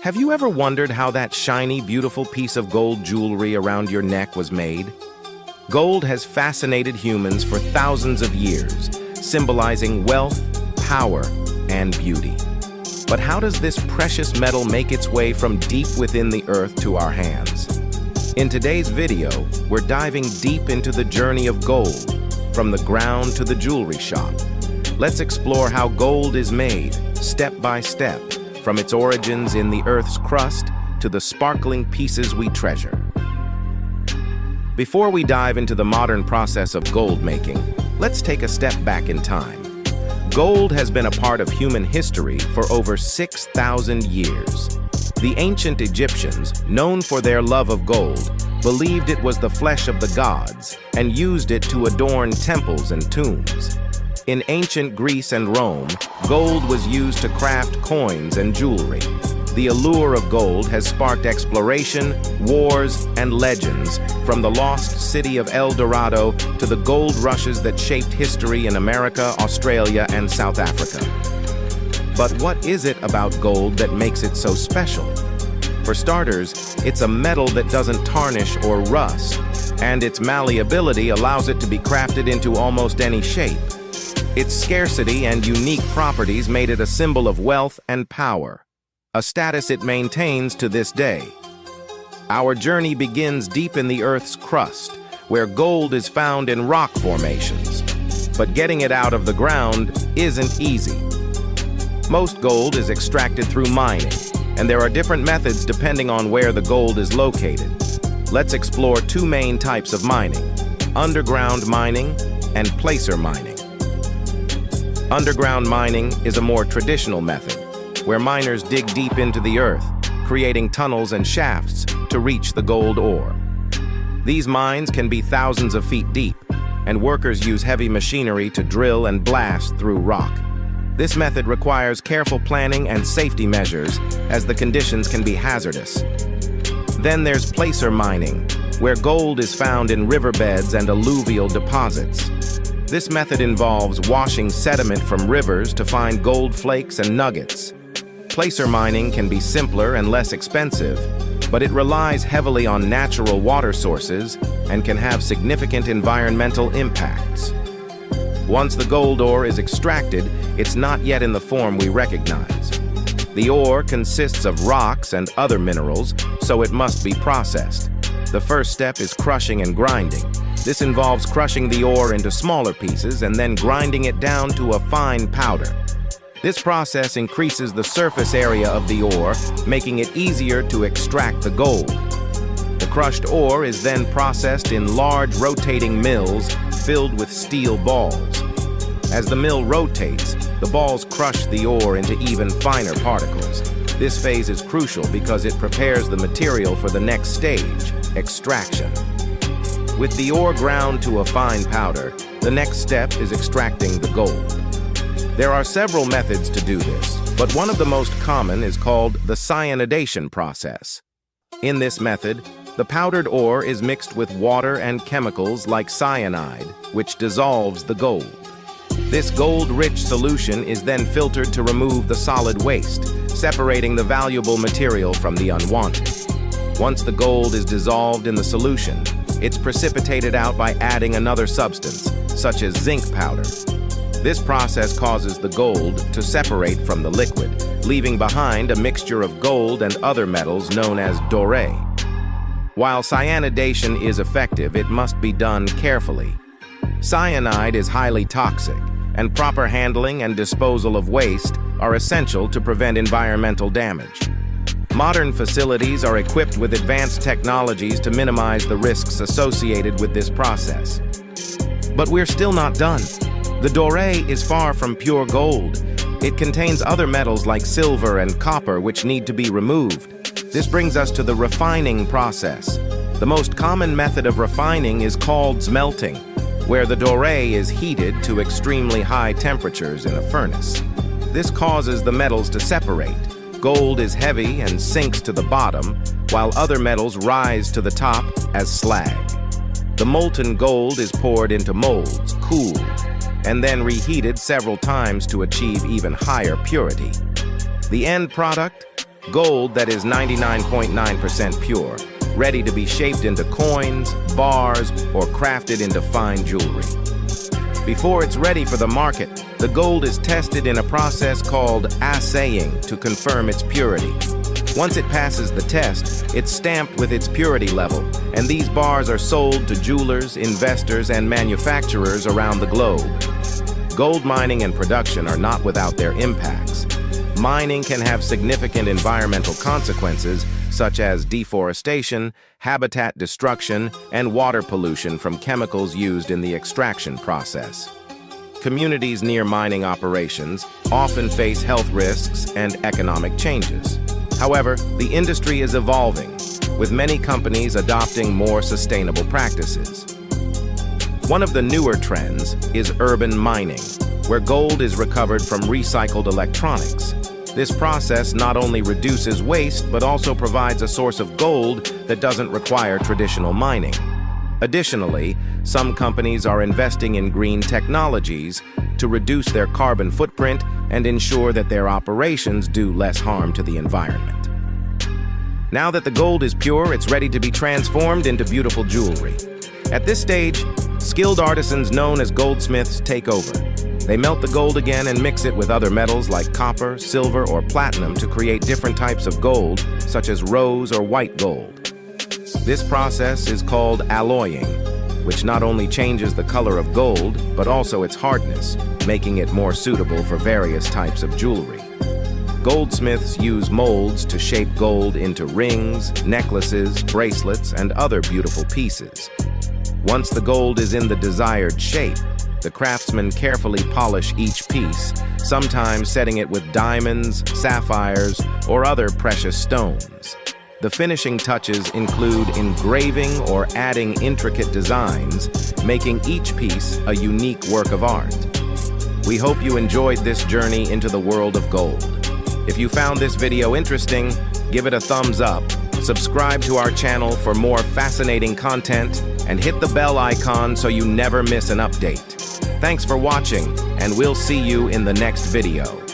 Have you ever wondered how that shiny, beautiful piece of gold jewelry around your neck was made? Gold has fascinated humans for thousands of years, symbolizing wealth, power, and beauty. But how does this precious metal make its way from deep within the earth to our hands? In today's video, we're diving deep into the journey of gold, from the ground to the jewelry shop. Let's explore how gold is made, step by step, from its origins in the Earth's crust to the sparkling pieces we treasure. Before we dive into the modern process of gold making, let's take a step back in time. Gold has been a part of human history for over 6,000 years. The ancient Egyptians, known for their love of gold, believed it was the flesh of the gods and used it to adorn temples and tombs. In ancient Greece and Rome, gold was used to craft coins and jewelry. The allure of gold has sparked exploration, wars, and legends, from the lost city of El Dorado to the gold rushes that shaped history in America, Australia, and South Africa. But what is it about gold that makes it so special? For starters, it's a metal that doesn't tarnish or rust, and its malleability allows it to be crafted into almost any shape. Its scarcity and unique properties made it a symbol of wealth and power, a status it maintains to this day. Our journey begins deep in the Earth's crust, where gold is found in rock formations. But getting it out of the ground isn't easy. Most gold is extracted through mining, and there are different methods depending on where the gold is located. Let's explore two main types of mining: underground mining and placer mining. Underground mining is a more traditional method, where miners dig deep into the earth, creating tunnels and shafts to reach the gold ore. These mines can be thousands of feet deep, and workers use heavy machinery to drill and blast through rock. This method requires careful planning and safety measures, as the conditions can be hazardous. Then there's placer mining, where gold is found in riverbeds and alluvial deposits. This method involves washing sediment from rivers to find gold flakes and nuggets. Placer mining can be simpler and less expensive, but it relies heavily on natural water sources and can have significant environmental impacts. Once the gold ore is extracted, it's not yet in the form we recognize. The ore consists of rocks and other minerals, so it must be processed. The first step is crushing and grinding. This involves crushing the ore into smaller pieces and then grinding it down to a fine powder. This process increases the surface area of the ore, making it easier to extract the gold. The crushed ore is then processed in large rotating mills filled with steel balls. As the mill rotates, the balls crush the ore into even finer particles. This phase is crucial because it prepares the material for the next stage, extraction. With the ore ground to a fine powder, the next step is extracting the gold. There are several methods to do this, but one of the most common is called the cyanidation process. In this method, the powdered ore is mixed with water and chemicals like cyanide, which dissolves the gold. This gold-rich solution is then filtered to remove the solid waste, separating the valuable material from the unwanted. Once the gold is dissolved in the solution, it's precipitated out by adding another substance, such as zinc powder. This process causes the gold to separate from the liquid, leaving behind a mixture of gold and other metals known as doré. While cyanidation is effective, it must be done carefully. Cyanide is highly toxic, and proper handling and disposal of waste are essential to prevent environmental damage. Modern facilities are equipped with advanced technologies to minimize the risks associated with this process. But we're still not done. The doré is far from pure gold. It contains other metals like silver and copper which need to be removed. This brings us to the refining process. The most common method of refining is called smelting, where the doré is heated to extremely high temperatures in a furnace. This causes the metals to separate. Gold is heavy and sinks to the bottom, while other metals rise to the top as slag. The molten gold is poured into molds, cooled, and then reheated several times to achieve even higher purity. The end product? gold that is 99.9% pure, ready to be shaped into coins, bars, or crafted into fine jewelry. Before it's ready for the market, the gold is tested in a process called assaying to confirm its purity. Once it passes the test, it's stamped with its purity level, and these bars are sold to jewelers, investors, and manufacturers around the globe. Gold mining and production are not without their impacts. Mining can have significant environmental consequences, such as deforestation, habitat destruction, and water pollution from chemicals used in the extraction process. Communities near mining operations often face health risks and economic changes. However, the industry is evolving, with many companies adopting more sustainable practices. One of the newer trends is urban mining, where gold is recovered from recycled electronics. This process not only reduces waste, but also provides a source of gold that doesn't require traditional mining. Additionally, some companies are investing in green technologies to reduce their carbon footprint and ensure that their operations do less harm to the environment. Now that the gold is pure, it's ready to be transformed into beautiful jewelry. At this stage, skilled artisans known as goldsmiths take over. They melt the gold again and mix it with other metals like copper, silver, or platinum to create different types of gold, such as rose or white gold. This process is called alloying, which not only changes the color of gold, but also its hardness, making it more suitable for various types of jewelry. Goldsmiths use molds to shape gold into rings, necklaces, bracelets, and other beautiful pieces. Once the gold is in the desired shape, the craftsmen carefully polish each piece, sometimes setting it with diamonds, sapphires, or other precious stones. The finishing touches include engraving or adding intricate designs, making each piece a unique work of art. We hope you enjoyed this journey into the world of gold. If you found this video interesting, give it a thumbs up, subscribe to our channel for more fascinating content, and hit the bell icon so you never miss an update. Thanks for watching, and we'll see you in the next video.